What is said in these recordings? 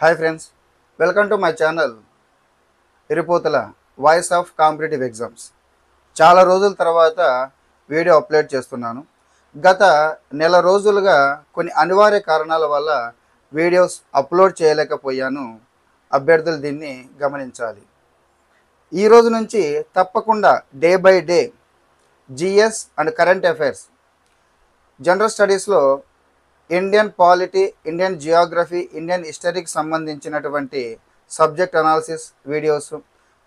Hi friends, welcome to my channel Irupotala voice of competitive exams. చాలా రోజుల తర్వాత video upload చేస్తున్నాను. గత నెల రోజులుగా కొన్ని అనివార్య కారణాల వల్ల వీడియోస్ అప్లోడ్ చేయలేకపోయాను. అభ్యర్థులు దీన్ని గమనించాలి. ఈ రోజు నుంచి తప్పకుండా day by day GS and current affairs, general స్టడీస్లో Indian polity, Indian geography, Indian హిస్టరీకి సంబంధించినటువంటి subject analysis videos,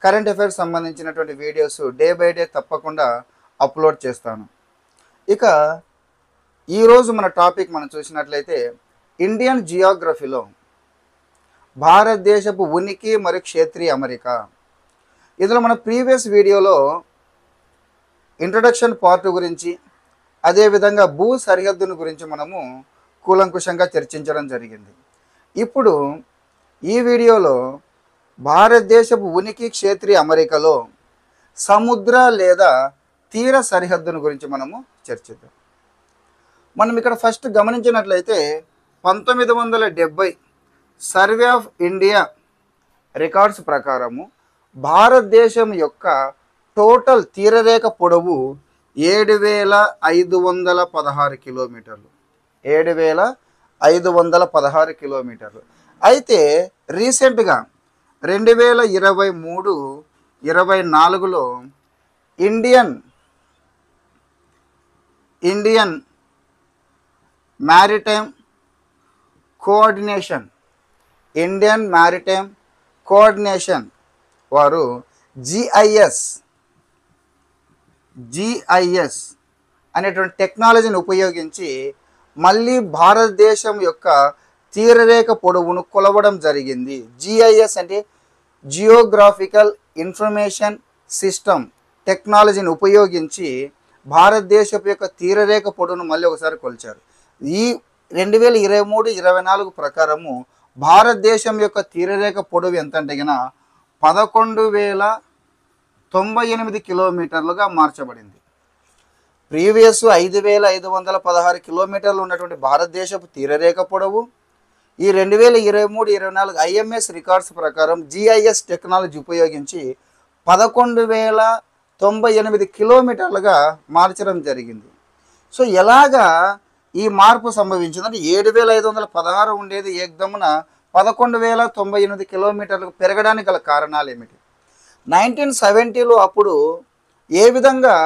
current affairs సంబంధించినటువంటి వీడియోస్ డే బై డే తప్పకుండా అప్లోడ్ చేస్తాను. ఇక ఈరోజు మన టాపిక్ మనం చూసినట్లయితే ఇండియన్ జియోగ్రఫీలో భారతదేశపు ఉనికి మరియు క్షేత్రీయ అమరిక. ఇందులో మన ప్రీవియస్ వీడియోలో ఇంట్రడక్షన్ పార్ట్ గురించి, అదేవిధంగా భూ సరిహద్దును గురించి మనము కూలంకుషంగా చర్చించడం జరిగింది. ఇప్పుడు ఈ వీడియోలో భారతదేశపు ఉనికి క్షేత్రీయ అమరికలో సముద్ర లేదా తీర సరిహద్దును గురించి మనము చర్చిద్దాం. మనం ఇక్కడ ఫస్ట్ గమనించినట్లయితే 1970 సర్వే ఆఫ్ ఇండియా రికార్డ్స్ ప్రకారము భారతదేశం యొక్క టోటల్ తీరరేఖ పొడవు 7,516 కిలోమీటర్లు. 7,516 కిలోమీటర్లు. అయితే రీసెంట్గా 2023-24లో ఇండియన్ మ్యారిటైమ్ కోఆర్డినేషన్ వారు జిఐఎస్ అనేటువంటి టెక్నాలజీని ఉపయోగించి మళ్ళీ భారతదేశం యొక్క తీరరేఖ పొడవును కొలవడం జరిగింది. జిఐఎస్ అంటే జియోగ్రాఫికల్ ఇన్ఫర్మేషన్ సిస్టమ్ టెక్నాలజీని ఉపయోగించి భారతదేశం యొక్క తీరరేఖ పొడవును మళ్ళీ ఒకసారి కొలిచారు. ఈ 2023-24 ప్రకారము భారతదేశం యొక్క తీరరేఖ పొడవు ఎంత అంటే 11,098 కిలోమీటర్లుగా మార్చబడింది. ప్రీవియస్ 5,516 కిలోమీటర్లు ఉన్నటువంటి భారతదేశపు తీరరేఖ పొడవు ఈ 2023-24 ఐఎంఎస్ రికార్డ్స్ ప్రకారం జిఐఎస్ టెక్నాలజీ ఉపయోగించి 11,098 కిలోమీటర్లుగా మార్చడం జరిగింది. సో ఎలాగా ఈ మార్పు సంభవించిందంటే 7,516 ఉండేది ఏకదమున 11,098 కిలోమీటర్లకు పెరగడానికి గల కారణాలు ఏమిటి? 1970లో అప్పుడు ఏ విధంగా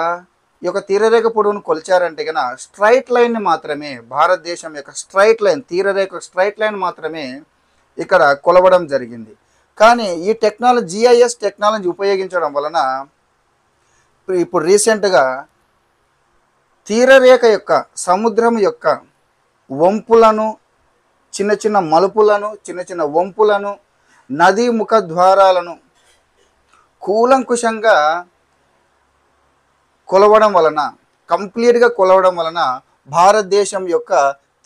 ఈ యొక్క తీరరేఖ పొడవును కొలిచారంటే స్ట్రైట్ లైన్ని మాత్రమే, భారతదేశం యొక్క తీరరేఖ స్ట్రైట్ లైన్ మాత్రమే ఇక్కడ కొలవడం జరిగింది. కానీ ఈ టెక్నాలజీ జిఐఎస్ టెక్నాలజీ ఉపయోగించడం వలన ఇప్పుడు రీసెంట్గా తీరరేఖ యొక్క సముద్రం యొక్క వంపులను, చిన్న చిన్న మలుపులను, చిన్న చిన్న వంపులను, నదీ ముఖ ద్వారాలను కూలంకుషంగా కంప్లీట్గా కొలవడం వలన భారతదేశం యొక్క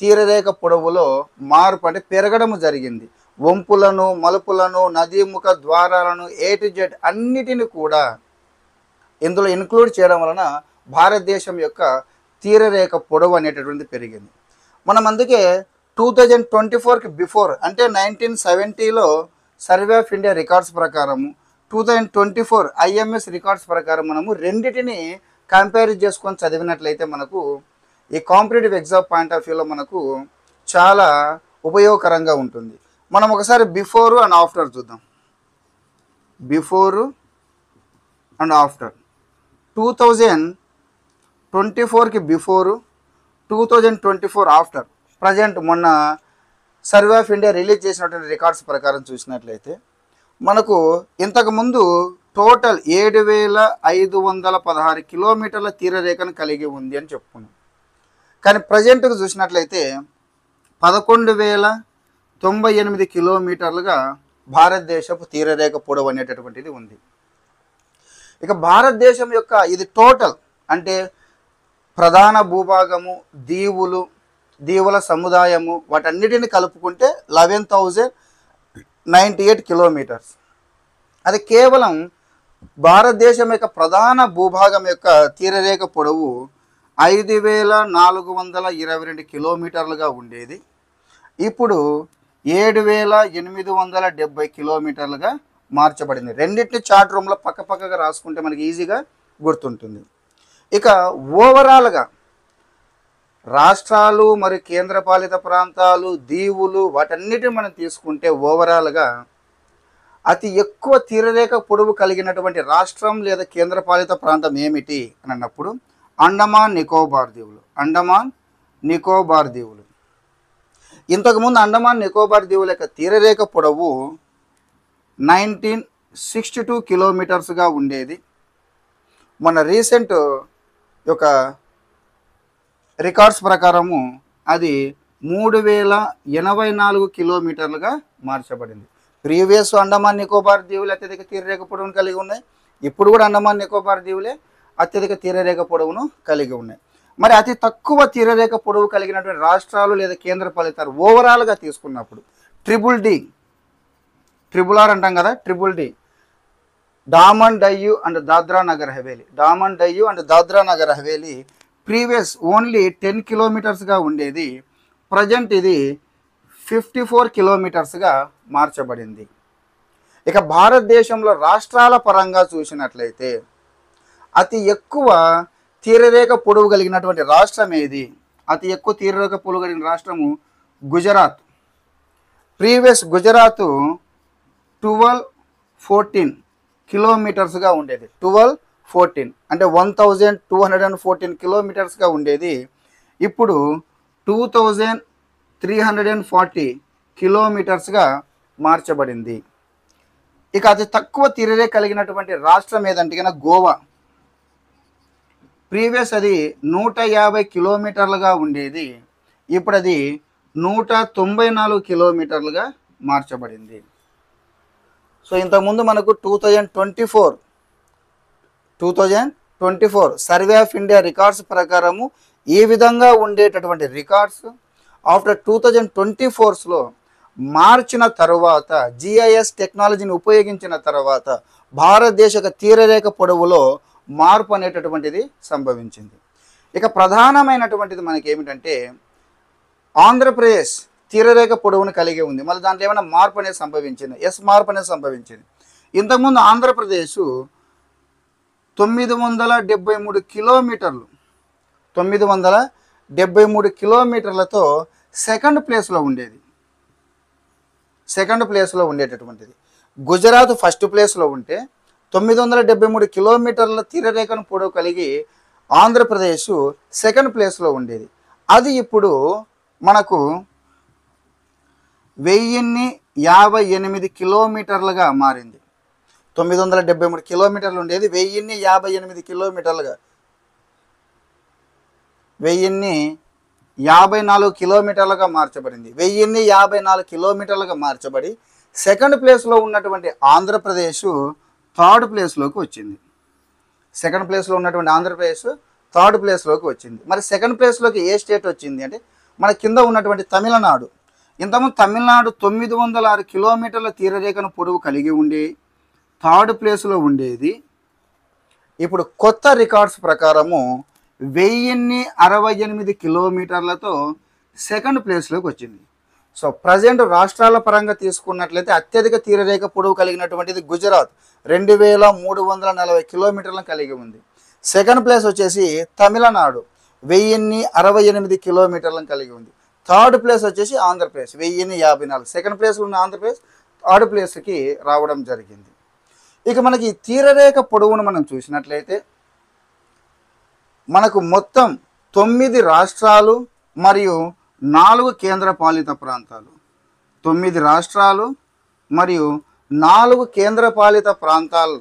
తీరరేఖ పొడవులో మార్పు అంటే పెరగడం జరిగింది. వంపులను, మలుపులను, నదీముఖ ద్వారాలను A to Z అన్నిటిని కూడా ఇందులో ఇంక్లూడ్ చేయడం వలన భారతదేశం యొక్క తీరరేఖ పొడవు అనేటటువంటిది పెరిగింది. మనం అందుకే 2024కి బిఫోర్ అంటే 1970లో సర్వే ఆఫ్ ఇండియా రికార్డ్స్ ప్రకారము 2024 ఐఎంఎస్ రికార్డ్స్ ప్రకారం మనము రెండింటిని కంపేర్ చేసుకొని చదివినట్లయితే మనకు ఈ కాంపిటేటివ్ ఎగ్జామ్ పాయింట్ ఆఫ్ వ్యూలో మనకు చాలా ఉపయోగకరంగా ఉంటుంది. మనం ఒకసారి బిఫోర్ అండ్ ఆఫ్టర్ చూద్దాం. బిఫోర్ అండ్ ఆఫ్టర్ 2024కి బిఫోరు, 2024 ఆఫ్టర్. ప్రజెంట్ మొన్న సర్వే ఆఫ్ ఇండియా రిలీజ్ చేసినటువంటి రికార్డ్స్ ప్రకారం చూసినట్లయితే మనకు ఇంతకుముందు టోటల్ 7,516 కిలోమీటర్ల తీరరేఖను కలిగి ఉంది అని చెప్పుకున్నాం. కానీ ప్రజెంట్గా చూసినట్లయితే 11,098 కిలోమీటర్లుగా భారతదేశపు తీరరేఖ పొడవు అనేటటువంటిది ఉంది. ఇక భారతదేశం యొక్క ఇది టోటల్ అంటే ప్రధాన భూభాగము, దీవుల సముదాయము వాటన్నిటిని కలుపుకుంటే 11,098 కిలోమీటర్స్. అది కేవలం భారతదేశం యొక్క ప్రధాన భూభాగం యొక్క తీరరేఖ పొడవు 5,422 కిలోమీటర్లుగా ఉండేది. ఇప్పుడు 7870 కిలోమీటర్లుగా మార్చబడింది. రెండింటిని చార్ట్ రూమ్లో పక్కపక్కగా రాసుకుంటే మనకి ఈజీగా గుర్తుంటుంది. ఇక ఓవరాల్గా రాష్ట్రాలు మరియు కేంద్రపాలిత ప్రాంతాలు, దీవులు వాటన్నిటిని మనం తీసుకుంటే ఓవరాల్గా అతి ఎక్కువ తీరరేఖ పొడవు కలిగినటువంటి రాష్ట్రం లేదా కేంద్రపాలిత ప్రాంతం ఏమిటి అని అన్నప్పుడు అండమాన్ నికోబార్ దీవులు. అండమాన్ నికోబార్ దీవులు. ఇంతకుముందు అండమాన్ నికోబార్ దీవుల యొక్క తీరరేఖ పొడవు 1962 కిలోమీటర్స్గా ఉండేది. మన రీసెంట్ యొక్క రికార్డ్స్ ప్రకారము అది 3084 కిలోమీటర్లుగా మార్చబడింది. ప్రీవియస్ అండమాన్ నికోబార్ దీవులు అత్యధిక తీరరేఖ పొడవును కలిగి ఉన్నాయి. ఇప్పుడు కూడా అండమాన్ నికోబార్ దీవులే అత్యధిక తీరరేఖ పొడవును కలిగి ఉన్నాయి. మరి అతి తక్కువ తీరరేఖ పొడవు కలిగినటువంటి రాష్ట్రాలు లేదా కేంద్ర పాలితాలు ఓవరాల్గా తీసుకున్నప్పుడు ట్రిపుల్ ఆర్ అంటాం కదా, triple D, Daman Diu and Dadra Nagar Haveli. Daman Diu and Dadra Nagar Haveli previous only 10 కిలోమీటర్స్గా ఉండేది. ప్రజెంట్ ఇది 54 కిలోమీటర్స్గా మార్చబడింది. ఇక భారతదేశంలో రాష్ట్రాల పరంగా చూసినట్లయితే అతి ఎక్కువ తీరరేఖ పొడవు కలిగినటువంటి రాష్ట్రం ఏది? అతి ఎక్కువ తీరరేఖ పొడవు కలిగిన రాష్ట్రము గుజరాత్. ప్రీవియస్ గుజరాత్ 1214 కిలోమీటర్స్గా ఉండేది. 1214 అంటే 1214 కిలోమీటర్స్గా ఉండేది. ఇప్పుడు 2340 కిలోమీటర్స్గా మార్చబడింది. ఇక అతి తక్కువ తీరరేఖ కలిగినటువంటి రాష్ట్రం ఏదంటే కనుక గోవా. ప్రీవియస్ అది 150 కిలోమీటర్లుగా ఉండేది. ఇప్పుడు అది 194 కిలోమీటర్లుగా మార్చబడింది. సో ఇంతకుముందు మనకు 2024 సర్వే ఆఫ్ ఇండియా రికార్డ్స్ ప్రకారము ఈ విధంగా ఉండేటటువంటి రికార్డ్స్ ఆఫ్టర్ 2024లో మార్చిన తర్వాత జిఐఎస్ టెక్నాలజీని ఉపయోగించిన తర్వాత భారతదేశ తీరరేఖ పొడవులో మార్పు అనేటటువంటిది సంభవించింది. ఇక ప్రధానమైనటువంటిది మనకి ఏమిటంటే ఆంధ్రప్రదేశ్ తీరరేఖ పొడవును కలిగి ఉంది. మళ్ళీ దాంట్లో ఏమైనా మార్పు అనేది సంభవించింది? ఎస్, మార్పు అనేది సంభవించింది. ఇంతకుముందు ఆంధ్రప్రదేశ్ 973 కిలోమీటర్లు 973 కిలోమీటర్లతో సెకండ్ ప్లేస్లో ఉండేటటువంటిది. గుజరాత్ ఫస్ట్ ప్లేస్లో ఉంటే 973 కిలోమీటర్ల తీరరేఖను పొడవు కలిగి ఆంధ్రప్రదేశ్ సెకండ్ ప్లేస్లో ఉండేది. అది ఇప్పుడు మనకు 1058 కిలోమీటర్లుగా మారింది. 973 కిలోమీటర్లు ఉండేది 1058 కిలోమీటర్లుగా 1054 కిలోమీటర్లుగా మార్చబడింది. 1054 కిలోమీటర్లుగా మార్చబడి సెకండ్ ప్లేస్లో ఉన్నటువంటి ఆంధ్రప్రదేశ్ థర్డ్ ప్లేస్లోకి వచ్చింది. సెకండ్ ప్లేస్లో ఉన్నటువంటి ఆంధ్రప్రదేశ్ థర్డ్ ప్లేస్లోకి వచ్చింది. మరి సెకండ్ ప్లేస్లోకి ఏ స్టేట్ వచ్చింది అంటే మన కింద ఉన్నటువంటి తమిళనాడు. ఇంతకుముందు తమిళనాడు 906 కిలోమీటర్ల తీరరేఖను పొడవు కలిగి ఉండి థర్డ్ ప్లేస్లో ఉండేది. ఇప్పుడు కొత్త రికార్డ్స్ ప్రకారము 1068 కిలోమీటర్లతో సెకండ్ ప్లేస్లోకి వచ్చింది. సో ప్రజెంట్ రాష్ట్రాల పరంగా తీసుకున్నట్లయితే అత్యధిక తీరరేఖ పొడవు కలిగినటువంటిది గుజరాత్ 2340 కిలోమీటర్లను కలిగి ఉంది. సెకండ్ ప్లేస్ వచ్చేసి తమిళనాడు 1068 కిలోమీటర్లను కలిగి ఉంది. థర్డ్ ప్లేస్ వచ్చేసి ఆంధ్రప్రదేశ్ 1054. సెకండ్ ప్లేస్లో ఉన్న ఆంధ్రప్రదేశ్ థర్డ్ ప్లేస్కి రావడం జరిగింది. ఇక మనకి తీరరేఖ పొడవును మనం చూసినట్లయితే మనకు మొత్తం 9 రాష్ట్రాలు మరియు 4 కేంద్ర పాలిత ప్రాంతాలు. 9 రాష్ట్రాలు మరియు 4 కేంద్ర పాలిత ప్రాంతాలు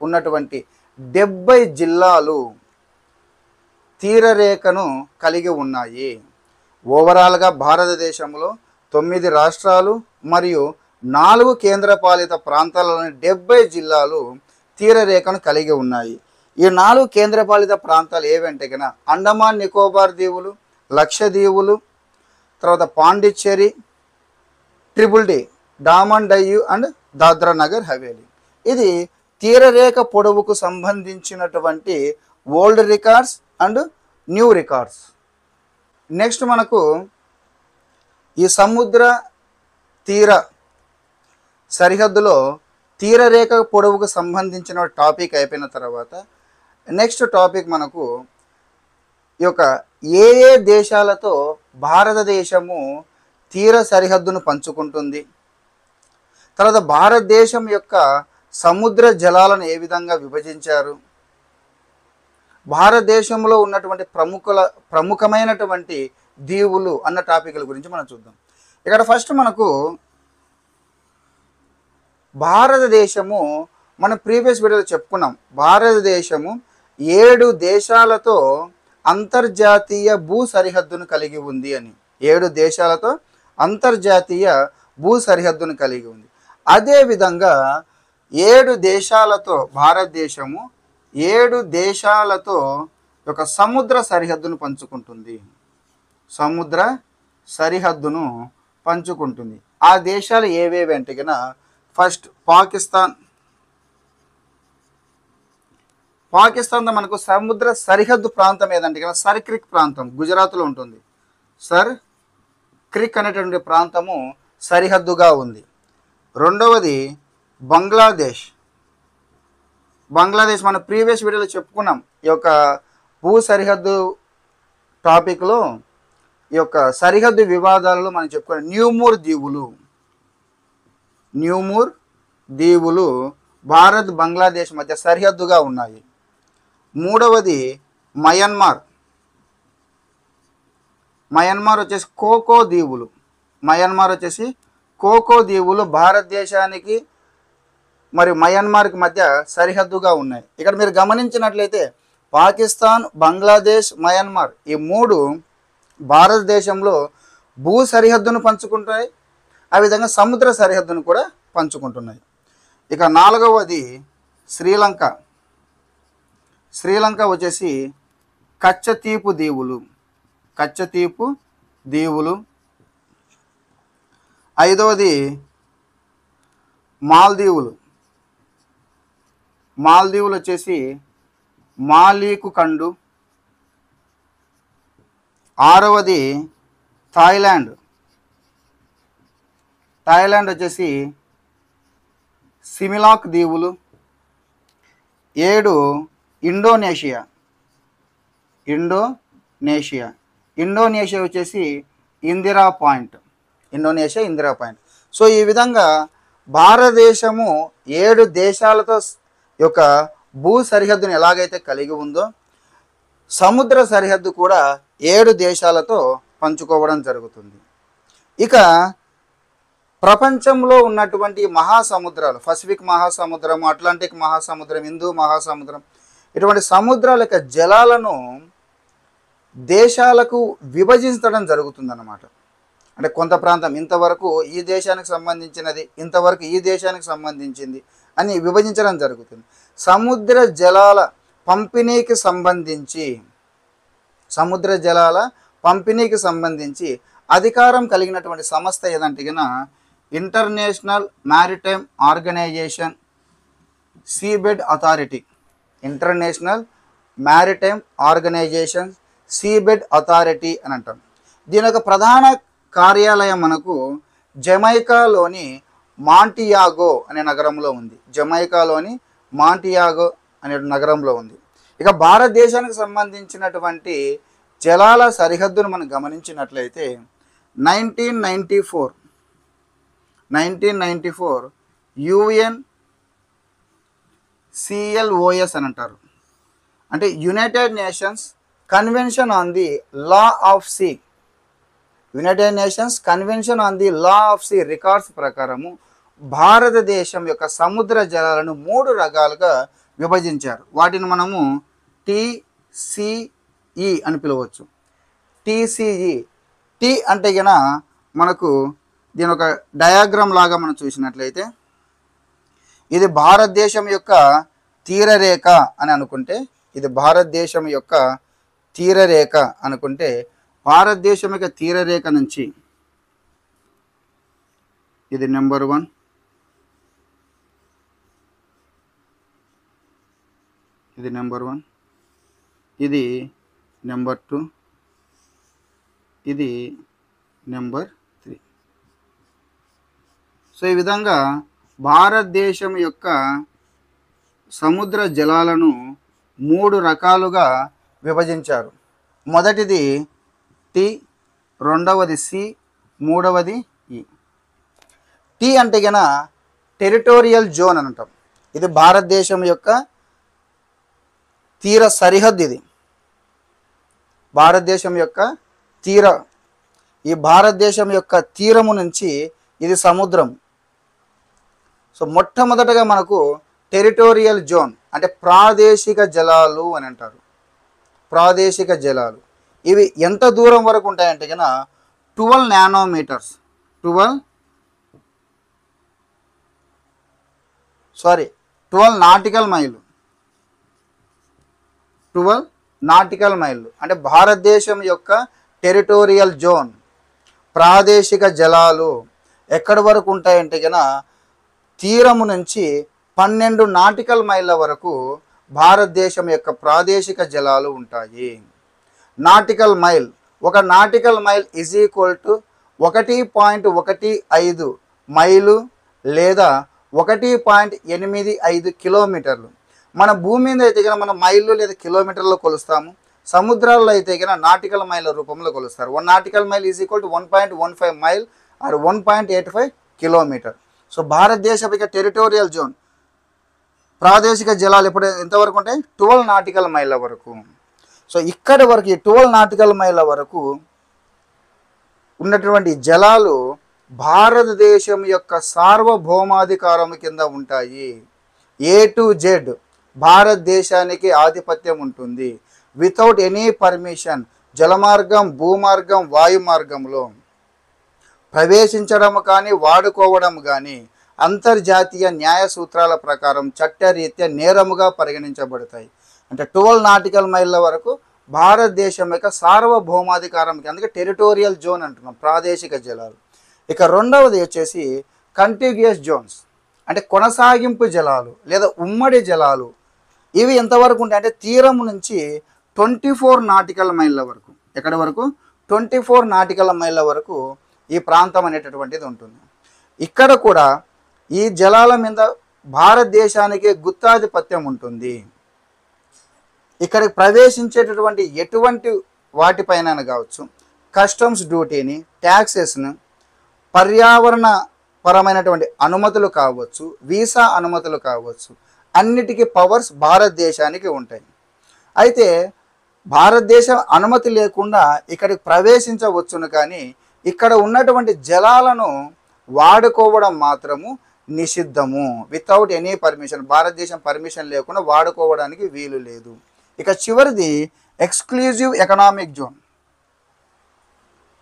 ఉన్నటువంటి 70 జిల్లాలు తీరరేఖను కలిగి ఉన్నాయి. ఓవరాల్గా భారతదేశంలో 9 రాష్ట్రాలు మరియు 4 కేంద్రపాలిత ప్రాంతాలలోని 70 జిల్లాలు తీరరేఖను కలిగి ఉన్నాయి. ఈ 4 కేంద్రపాలిత ప్రాంతాలు ఏవంటే కనుక అండమాన్ నికోబార్ దీవులు, లక్షద్వీపులు, తర్వాత Pondicherry, triple D, Daman Diu and Dadra Nagar Haveli. ఇది తీరరేఖ పొడవుకు సంబంధించినటువంటి old records and new records. Next మనకు ఈ సముద్ర తీర సరిహద్దులో తీరరేఖ పొడవుకు సంబంధించిన టాపిక్ అయిపోయిన తర్వాత నెక్స్ట్ టాపిక్ మనకు ఈ యొక్క ఏ ఏ దేశాలతో భారతదేశము తీర సరిహద్దును పంచుకుంటుంది, తర్వాత భారతదేశం యొక్క సముద్ర జలాలను ఏ విధంగా విభజించారు, భారతదేశంలో ఉన్నటువంటి ప్రముఖమైనటువంటి దీవులు అన్న టాపిక్ల గురించి మనం చూద్దాం. ఇక్కడ ఫస్ట్ మనకు భారతదేశము, మన ప్రీవియస్ వీడియోలో చెప్పుకున్నాం, భారతదేశము 7 దేశాలతో అంతర్జాతీయ భూ సరిహద్దును కలిగి ఉంది అని. 7 దేశాలతో అంతర్జాతీయ భూ సరిహద్దును కలిగి ఉంది. అదేవిధంగా 7 దేశాలతో భారతదేశము 7 దేశాలతో ఒక సముద్ర సరిహద్దును పంచుకుంటుంది. సముద్ర సరిహద్దును పంచుకుంటుంది. ఆ దేశాలు ఏవేవి అంటే కనుక ఫస్ట్ పాకిస్తాన్తో మనకు సముద్ర సరిహద్దు ప్రాంతం ఏదంటే కనుక సర్ క్రిక్ ప్రాంతం గుజరాత్లో ఉంటుంది. సర్ క్రిక్ అనేటువంటి ప్రాంతము సరిహద్దుగా ఉంది. రెండవది బంగ్లాదేశ్. మన ప్రీవియస్ వీడియోలో చెప్పుకున్నాం ఈ యొక్క భూ సరిహద్దు టాపిక్లో, ఈ యొక్క సరిహద్దు వివాదాలలో మనం చెప్పుకున్నాం న్యూమూర్ దీవులు భారత్ బంగ్లాదేశ్ మధ్య సరిహద్దుగా ఉన్నాయి. మూడవది మయన్మార్ వచ్చేసి కోకో దీవులు భారతదేశానికి మరియు మయన్మార్కి మధ్య సరిహద్దుగా ఉన్నాయి. ఇక్కడ మీరు గమనించినట్లయితే పాకిస్తాన్, బంగ్లాదేశ్, మయన్మార్ ఈ 3 భారతదేశంలో భూ సరిహద్దును పంచుకుంటాయి, ఆ విధంగా సముద్ర సరిహద్దును కూడా పంచుకుంటున్నాయి. ఇక 4వది శ్రీలంక వచ్చేసి కచ్చతీపు దీవులు. 5వది మాల్దీవులు వచ్చేసి మాలీకు కండు. 6వది థాయిలాండ్ వచ్చేసి సిమిలాక్ దీవులు. 7 ఇండోనేషియా వచ్చేసి ఇందిరా పాయింట్. సో ఈ విధంగా భారతదేశము 7 దేశాలతో యొక్క భూ సరిహద్దును ఎలాగైతే కలిగి ఉందో సముద్ర సరిహద్దు కూడా 7 దేశాలతో పంచుకోవడం జరుగుతుంది. ఇక ప్రపంచంలో ఉన్నటువంటి మహాసముద్రాలు, పసిఫిక్ మహాసముద్రం, అట్లాంటిక్ మహాసముద్రం, హిందూ మహాసముద్రం, ఇటువంటి సముద్రాల యొక్క జలాలను దేశాలకు విభజించడం జరుగుతుందన్నమాట. అంటే కొంత ప్రాంతం ఇంతవరకు ఈ దేశానికి సంబంధించినది, ఇంతవరకు ఈ దేశానికి సంబంధించింది అని విభజించడం జరుగుతుంది. సముద్ర జలాల పంపిణీకి సంబంధించి అధికారం కలిగినటువంటి సంస్థ ఏదంటే కనుక international maritime organization seabed authority అని అంటాం. దీని యొక్క ప్రధాన కార్యాలయం మనకు జమైకాలోని మాంటియాగో అనే నగరంలో ఉంది. ఇక భారతదేశానికి సంబంధించినటువంటి జలాల సరిహద్దును మనం గమనించినట్లయితే 1994 UNCLOS అని అంటారు. అంటే United Nations convention on the law of sea records ప్రకారము భారతదేశం యొక్క సముద్ర జలాలను 3 రకాలుగా విభజించారు. వాటిని మనము TCE అని పిలవచ్చు. టీ అంటే గన మనకు దీని ఒక డయాగ్రామ్ లాగా మనం చూసినట్లయితే ఇది భారతదేశం యొక్క తీరరేఖ అని అనుకుంటే, భారతదేశం యొక్క తీరరేఖ నుంచి ఇది నెంబర్ 1, ఇది నెంబర్ 1, ఇది నెంబర్ 2, ఇది నెంబర్ 3. సో ఈ విధంగా భారతదేశం యొక్క సముద్ర జలాలను 3 రకాలుగా విభజించారు. మొదటిది టీ, రెండవది సి, మూడవది ఈ. టీ అంటే గన టెరిటోరియల్ జోన్ అని అంటాం. ఇది భారతదేశం యొక్క తీర సరిహద్దు. ఇది భారతదేశం యొక్క ఈ భారతదేశం యొక్క తీరము నుంచి ఇది సముద్రం. సో మొట్టమొదటగా మనకు టెరిటోరియల్ జోన్ అంటే ప్రాదేశిక జలాలు అని అంటారు. ప్రాదేశిక జలాలు ఇవి ఎంత దూరం వరకు ఉంటాయంటే కనుక 12 నానోమీటర్స్ 12 నాటికల్ మైళ్ళు 12 నాటికల్ మైళ్ళు అంటే భారతదేశం యొక్క టెరిటోరియల్ జోన్ ప్రాదేశిక జలాలు ఎక్కడి వరకు ఉంటాయంటే కనుక తీరము నుంచి 12 నాటికల్ మైళ్ళ వరకు భారతదేశం యొక్క ప్రాదేశిక జలాలు ఉంటాయి. నాటికల్ మైల్, ఒక nautical mile is equal to 1.15 మైలు లేదా 1.85 కిలోమీటర్లు. మన భూమి మీద అయితే కనుక మనం మైళ్ళు లేదా కిలోమీటర్లో కొలుస్తాము. సముద్రాల్లో అయితే కనుక నాటికల్ మైళ్ళ రూపంలో కొలుస్తారు. 1 nautical mile is equal to 1.15 mile or 1.85 kilometre. So భారతదేశం యొక్క టెరిటోరియల్ జోన్ ప్రాదేశిక జలాలు ఎంతవరకు ఉంటాయి? 12 నాటికల్ మైళ్ళ వరకు. సో ఇక్కడి వరకు ఈ 12 నాటికల్ మైళ్ళ వరకు ఉన్నటువంటి జలాలు భారతదేశం యొక్క సార్వభౌమాధికారం కింద ఉంటాయి. A to Z భారతదేశానికి ఆధిపత్యం ఉంటుంది. వితౌట్ ఎనీ పర్మిషన్ జలమార్గం, భూమార్గం, వాయు మార్గంలో ప్రవేశించడం కానీ వాడుకోవడం కానీ అంతర్జాతీయ న్యాయ సూత్రాల ప్రకారం చట్టరీత్యా నేరముగా పరిగణించబడతాయి. అంటే 12 నాటికల్ మైళ్ళ వరకు భారతదేశం యొక్క సార్వభౌమాధికారం, అందుకే టెరిటోరియల్ జోన్ అంటున్నాం, ప్రాదేశిక జలాలు. ఇక రెండవది వచ్చేసి కంటిగ్యూయస్ జోన్స్ అంటే కొనసాగింపు జలాలు లేదా ఉమ్మడి జలాలు. ఇవి ఎంతవరకు ఉంటాయి అంటే తీరం నుంచి 24 నాటికల్ మైళ్ళ వరకు. ఎక్కడి వరకు? 24 నాటికల్ మైళ్ళ వరకు ఈ ప్రాంతం అనేటటువంటిది ఉంటుంది. ఇక్కడ కూడా ఈ జలాల మీద భారతదేశానికి గుత్తాధిపత్యం ఉంటుంది. ఇక్కడికి ప్రవేశించేటటువంటి ఎటువంటి వాటిపైన కావచ్చు కస్టమ్స్ డ్యూటీని, ట్యాక్సెస్ను, పర్యావరణ పరమైనటువంటి అనుమతులు కావచ్చు, వీసా అనుమతులు కావచ్చు, అన్నిటికీ పవర్స్ భారతదేశానికి ఉంటాయి. అయితే భారతదేశం అనుమతి లేకుండా ఇక్కడికి ప్రవేశించవచ్చును, కానీ ఇక్కడ ఉన్నటువంటి జలాలను వాడుకోవడం మాత్రము నిషిద్ధము. వితౌట్ ఎనీ పర్మిషన్, భారతదేశం పర్మిషన్ లేకుండా వాడుకోవడానికి వీలు లేదు. ఇక చివరిది ఎక్స్క్లూజివ్ ఎకనామిక్ జోన్,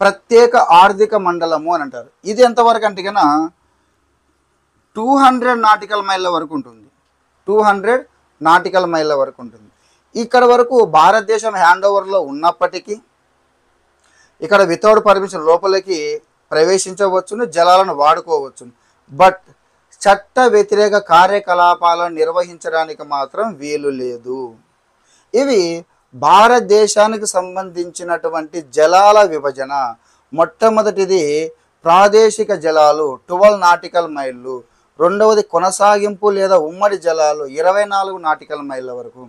ప్రత్యేక ఆర్థిక మండలము అని అంటారు. ఇది ఎంతవరకు అంటే కన్నా 200 నాటికల్ మైళ్ళ వరకు ఉంటుంది. 200 నాటికల్ మైళ్ళ వరకు ఉంటుంది. ఇక్కడ వరకు భారతదేశం హ్యాండ్ ఓవర్లో ఉన్నప్పటికీ ఇక్కడ వితౌట్ పర్మిషన్ లోపలికి ప్రవేశించవచ్చును, జలాలను వాడుకోవచ్చును. బట్ చట్ట వ్యతిరేక కార్యకలాపాలను నిర్వహించడానికి మాత్రం వీలు లేదు. ఇవి భారతదేశానికి సంబంధించినటువంటి జలాల విభజన. మొట్టమొదటిది ప్రాదేశిక జలాలు 12 నాటికల్ మైళ్ళు, రెండవది కొనసాగింపు లేదా ఉమ్మడి జలాలు 24 నాటికల్ మైళ్ళ వరకు,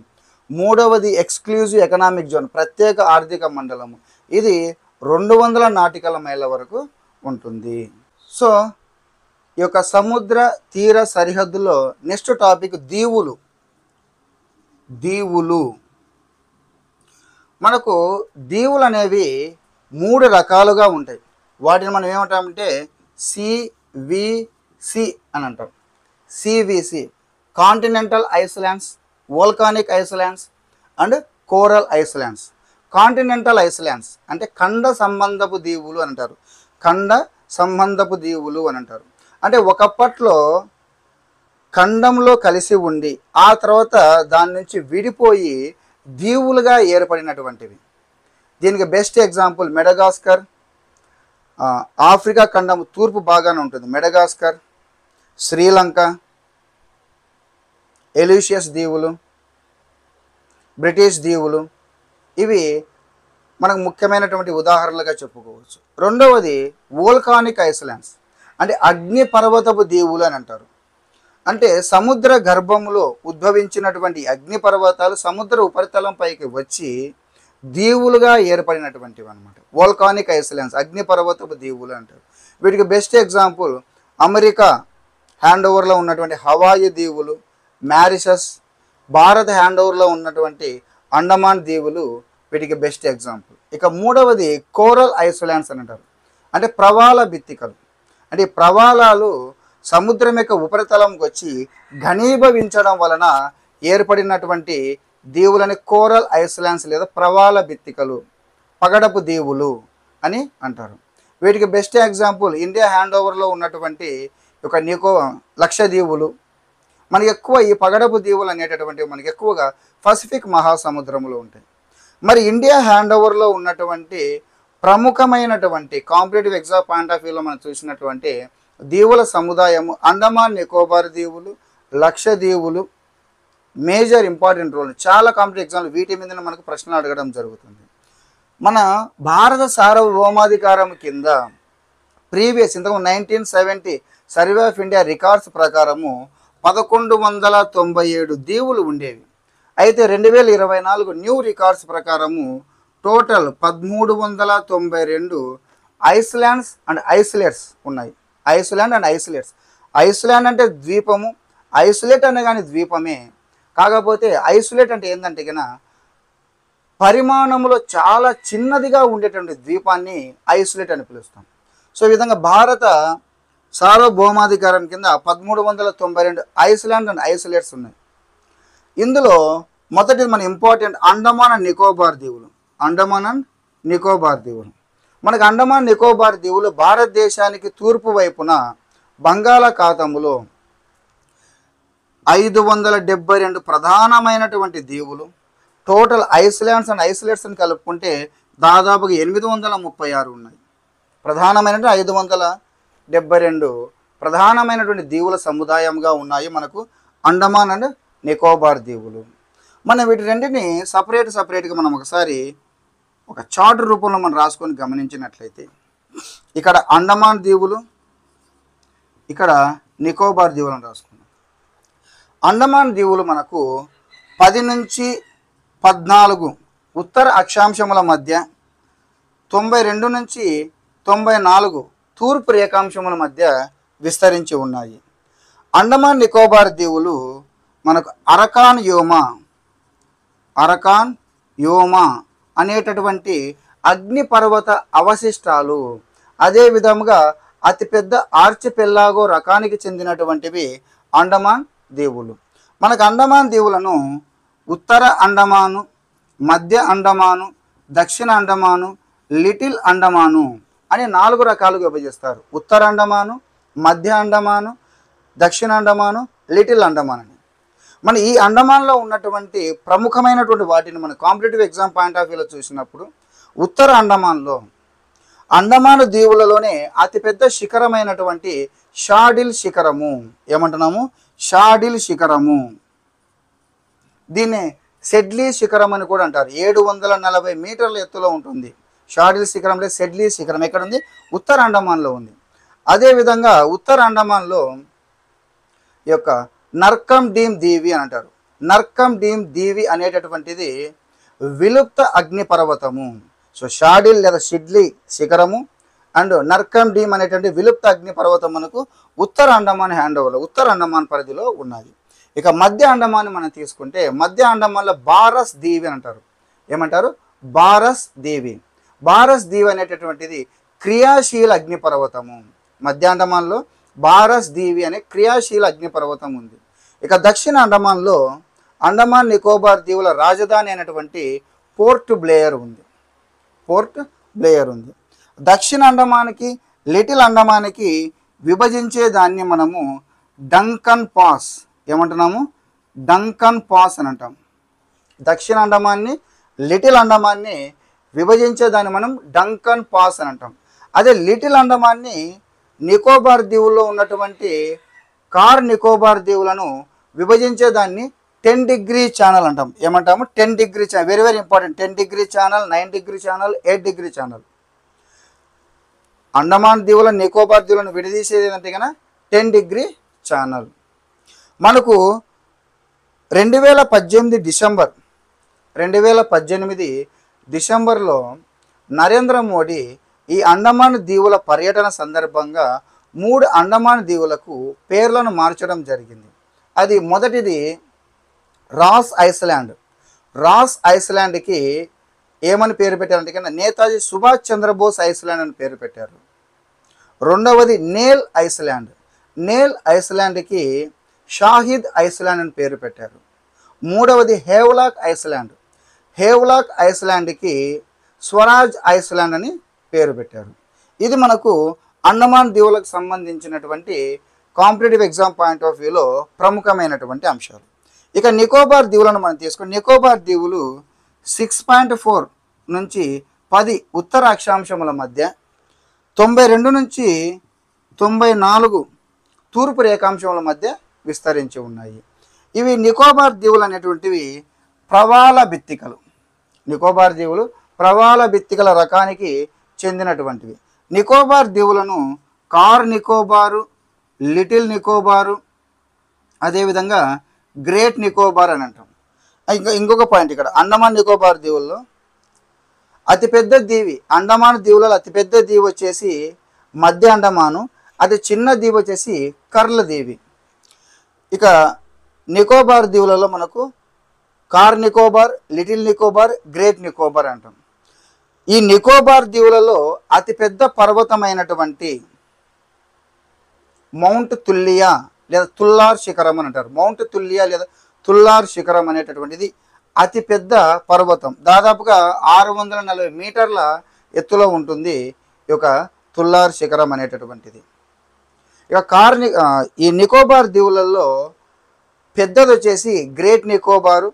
మూడవది ఎక్స్క్లూజివ్ ఎకనామిక్ జోన్ ప్రత్యేక ఆర్థిక మండలము, ఇది 200 నాటికల్ మైళ్ళ వరకు ఉంటుంది. సో ఈ యొక్క సముద్ర తీర సరిహద్దులో నెక్స్ట్ టాపిక్ దీవులు. దీవులు మనకు దీవులు అనేవి 3 రకాలుగా ఉంటాయి. వాటిని మనం ఏమంటామంటే సివిసి అని అంటాం. CVC continental islands, volcanic islands and coral islands. Continental islands అంటే ఖండ సంబంధపు దీవులు అని అంటారు. ఖండ సంబంధపు దీవులు అని అంటారు. అంటే ఒకప్పట్లో ఖండంలో కలిసి ఉండి ఆ తర్వాత దాని నుంచి విడిపోయి దీవులుగా ఏర్పడినటువంటివి. దీనికి బెస్ట్ ఎగ్జాంపుల్ మెడగాస్కర్, ఆఫ్రికా ఖండం తూర్పు భాగాన ఉంటుంది మెడగాస్కర్, శ్రీలంక, ఎలీషియస్ దీవులు, బ్రిటిష్ దీవులు, ఇవి మనకు ముఖ్యమైనటువంటి ఉదాహరణలుగా చెప్పుకోవచ్చు. రెండవది వోల్కానిక్ ఐస్లాండ్స్ అంటే అగ్నిపర్వతపు దీవులు అని అంటారు. అంటే సముద్ర గర్భములో ఉద్భవించినటువంటి అగ్నిపర్వతాలు సముద్ర ఉపరితలం పైకి వచ్చి దీవులుగా ఏర్పడినటువంటివి అనమాట. వోల్కానిక్ ఐస్లాండ్స్, అగ్నిపర్వతపు దీవులు అంటారు. వీటికి బెస్ట్ ఎగ్జాంపుల్ అమెరికా హ్యాండ్ ఓవర్లో ఉన్నటువంటి హవాయి దీవులు, మారిషస్, భారత్ హ్యాండ్ ఓవర్లో ఉన్నటువంటి అండమాన్ దీవులు వీటికి బెస్ట్ ఎగ్జాంపుల్. ఇక మూడవది కోరల్ ఐసోలాండ్స్ అని అంటారు. అంటే ప్రవాల బిత్తికలు. అంటే ప్రవాలాలు సముద్రం యొక్క ఉపరితలంకి వచ్చి ఘనీభవించడం వలన ఏర్పడినటువంటి దీవులని కోరల్ ఐసోలాండ్స్ లేదా ప్రవాల బిత్తికలు, పగడపు దీవులు అని అంటారు. వీటికి బెస్ట్ ఎగ్జాంపుల్ ఇండియా హ్యాండ్ ఓవర్లో ఉన్నటువంటి ఒక లక్షద్వీపులు. మనకి ఎక్కువ ఈ పగడపు దీవులు అనేటటువంటివి మనకి ఎక్కువగా పసిఫిక్ మహాసముద్రంలో ఉంటాయి. మరి ఇండియా హ్యాండ్ ఓవర్లో ఉన్నటువంటి ప్రముఖమైనటువంటి కాంపిటేటివ్ ఎగ్జామ్ పాయింట్ ఆఫ్ వ్యూలో మనం చూసినటువంటి దీవుల సముదాయము అండమాన్ నికోబార్ దీవులు, లక్షద్వీపులు మేజర్ ఇంపార్టెంట్ రోల్. చాలా కాంపిటేటివ్ ఎగ్జామ్లు వీటి మీద మనకు ప్రశ్నలు అడగడం జరుగుతుంది. మన భారత సార్వభౌమాధికారం కింద ప్రీవియస్ ఇంతకు 1970 సర్వే ఆఫ్ ఇండియా రికార్డ్స్ ప్రకారము 1197 దీవులు ఉండేవి. అయితే 2024 న్యూ రికార్డ్స్ ప్రకారము టోటల్ 1392 ఐస్లాండ్స్ అండ్ ఐసోలేట్స్ ఉన్నాయి. Iceland and isolates. ఐస్లాండ్ అంటే ద్వీపము, ఐసోలేట్ అనే కానీ ద్వీపమే. కాకపోతే ఐసోలేట్ అంటే ఏంటంటే కన్నా పరిమాణంలో చాలా చిన్నదిగా ఉండేటువంటి ద్వీపాన్ని ఐసోలేట్ అని పిలుస్తాం. సో ఈ విధంగా భారత సార్వభౌమాధికారం కింద 1392 ఐస్లాండ్ అండ్ ఐసోలేట్స్ ఉన్నాయి. ఇందులో మొదటిది మన ఇంపార్టెంట్ అండమాన్ అండ్ నికోబార్ దీవులు. అండమాన్ అండ్ నికోబార్ దీవులు. మనకు అండమాన్ నికోబార్ దీవులు భారతదేశానికి తూర్పు వైపున బంగాళాఖాతంలో 572 ప్రధానమైనటువంటి దీవులు. టోటల్ ఐస్లాండ్స్ అండ్ ఐసోలేట్స్ని కలుపుకుంటే దాదాపుగా 836 ఉన్నాయి. ప్రధానమైనటువంటి 572 ప్రధానమైనటువంటి దీవుల సముదాయంగా ఉన్నాయి మనకు అండమాన్ అండ్ నికోబార్ దీవులు. మనం వీటి రెండింటిని సపరేట్గా మనం ఒకసారి ఒక చార్ట్ రూపంలో మనం రాసుకొని గమనించినట్లయితే ఇక్కడ అండమాన్ దీవులు, ఇక్కడ నికోబార్ దీవులను రాసుకున్నాం. అండమాన్ దీవులు మనకు 10 నుంచి 14 ఉత్తర అక్షాంశముల మధ్య, 92 నుంచి 94 తూర్పు రేఖాంశముల మధ్య విస్తరించి ఉన్నాయి. అండమాన్ నికోబార్ దీవులు మనకు అరకాన్ యోమా అనేటటువంటి అగ్నిపర్వత అవశిష్టాలు, అదే విధముగా అతిపెద్ద ఆర్చిపెల్లాగో రకానికి చెందినటువంటివి అండమాన్ దీవులు. మనకు అండమాన్ దీవులను ఉత్తర అండమాను, మధ్య అండమాను, దక్షిణ అండమాను, లిటిల్ అండమాను అని 4 రకాలుగా విభజిస్తారు. ఉత్తర అండమాను, మధ్య అండమాను, దక్షిణ అండమాను, లిటిల్ అండమాన్ అని. మన ఈ అండమాన్లో ఉన్నటువంటి ప్రముఖమైనటువంటి వాటిని మన కాంపిటేటివ్ ఎగ్జామ్ పాయింట్ ఆఫ్ వ్యూలో చూసినప్పుడు ఉత్తర అండమాన్లో అండమాన్ దీవులలోనే అతిపెద్ద శిఖరమైనటువంటి షాడిల్ శిఖరము, ఏమంటున్నాము షాడిల్ శిఖరము, దీన్ని సెడ్లీ శిఖరం అని కూడా అంటారు. 740 మీటర్ల ఎత్తులో ఉంటుంది. షాడిల్ శిఖరం లేదా సెడ్లీ శిఖరం ఎక్కడ ఉంది? ఉత్తర అండమాన్లో ఉంది. అదేవిధంగా ఉత్తర అండమాన్లో ఈ యొక్క నర్కమ్ డీమ్ దీవి అని అంటారు. నర్కమ్ డీమ్ దీవి అనేటటువంటిది విలుప్త అగ్నిపర్వతము. సో షాడిల్ లేదా షిడ్లీ శిఖరము అండ్ నర్కమ్ డీమ్ అనేటువంటి విలుప్త అగ్నిపర్వతం మనకు ఉత్తర అండమాన్ హ్యాండ్ ఓవర్లో ఉత్తర అండమాన్ పరిధిలో ఉన్నాయి. ఇక మధ్య అండమాన్ మనం తీసుకుంటే మధ్య అండమాన్లో బారస్ దీవి అని అంటారు. ఏమంటారు? బారస్ దీవి. బారస్ దీవి అనేటటువంటిది క్రియాశీల అగ్నిపర్వతము. మధ్య అండమాన్లో బారస్ దీవి అనే క్రియాశీల అగ్నిపర్వతం ఉంది. ఇక దక్షిణ అండమాన్లో అండమాన్ నికోబార్ దీవుల రాజధాని అయినటువంటి పోర్ట్ బ్లేయర్ ఉంది. దక్షిణ అండమాన్కి లిటిల్ అండమాన్కి విభజించే దాన్ని మనము డంకన్ పాస్ ఏమంటున్నాము? డంకన్ పాస్ అని అంటాం. దక్షిణ అండమాన్ని లిటిల్ అండమాన్ని విభజించే దాన్ని మనం డంకన్ పాస్ అని అంటాం. అదే లిటిల్ అండమాన్ని నికోబార్ దీవుల్లో ఉన్నటువంటి కార్ నికోబార్ దీవులను విభజించే దాన్ని 10 డిగ్రీ ఛానల్ అంటాం. ఏమంటాము? 10 degree channel. Very very important. 10 degree channel, 9 degree channel, 8 degree channel. Andaman దీవుల నికోబార్ దీవులను విడదీసేది ఏంటంటే కనుక 10 డిగ్రీ ఛానల్. మనకు 2018 డిసెంబర్లో నరేంద్ర మోడీ ఈ అండమాన్ దీవుల పర్యటన సందర్భంగా 3 అండమాన్ దీవులకు పేర్లను మార్చడం జరిగింది. అది మొదటిది రాస్ ఐస్లాండ్. రాస్ ఐస్లాండ్కి ఏమని పేరు పెట్టారంటే కన్నా నేతాజీ సుభాష్ చంద్రబోస్ ఐస్లాండ్ అని పేరు పెట్టారు. రెండవది నేల్ ఐస్లాండ్. నేల్ ఐస్లాండ్కి షాహిద్ ఐస్లాండ్ అని పేరు పెట్టారు. మూడవది హేవ్లాక్ ఐస్లాండ్. హేవ్లాక్ ఐస్లాండ్కి స్వరాజ్ ఐస్లాండ్ అని పేరు పెట్టారు. ఇది మనకు అండమాన్ దీవులకు సంబంధించినటువంటి కాంపిటేటివ్ ఎగ్జామ్ పాయింట్ ఆఫ్ వ్యూలో ప్రముఖమైనటువంటి అంశాలు. ఇక నికోబార్ దీవులను మనం తీసుకొని నికోబార్ దీవులు 6.4 నుంచి 10 ఉత్తర అక్షాంశముల మధ్య, 92 నుంచి 94 తూర్పు రేఖాంశముల మధ్య విస్తరించి ఉన్నాయి. ఇవి నికోబార్ దీవులు అనేటువంటివి ప్రవాల బిత్తికలు. నికోబార్ దీవులు ప్రవాల బిత్తికల రకానికి చెందినటువంటివి. నికోబార్ దీవులను కార్ నికోబారు, లిటిల్ నికోబారు, అదేవిధంగా గ్రేట్ నికోబార్ అని అంటాం. ఇంకొక పాయింట్ ఇక్కడ అండమాన్ నికోబార్ దీవుల్లో అతిపెద్ద దీవి, అండమాన్ దీవులలో అతిపెద్ద దీవి వచ్చేసి మధ్య అండమాను, అతి చిన్న దీవి వచ్చేసి కర్ల దీవి. ఇక నికోబార్ దీవులలో మనకు car Nicobar, little Nicobar, great Nicobar అంటాం. ఈ నికోబార్ దీవులలో అతిపెద్ద పర్వతమైనటువంటి మౌంట్ తుల్లియా లేదా తుల్లార్ శిఖరం అని అంటారు. మౌంట్ తుల్లియా లేదా తుల్లార్ శిఖరం అనేటటువంటిది అతిపెద్ద పర్వతం. దాదాపుగా 640 మీటర్ల ఎత్తులో ఉంటుంది ఈ యొక్క తుల్లార్ శిఖరం అనేటటువంటిది. ఇక ఈ నికోబార్ దీవులలో పెద్దది వచ్చేసి గ్రేట్ నికోబారు,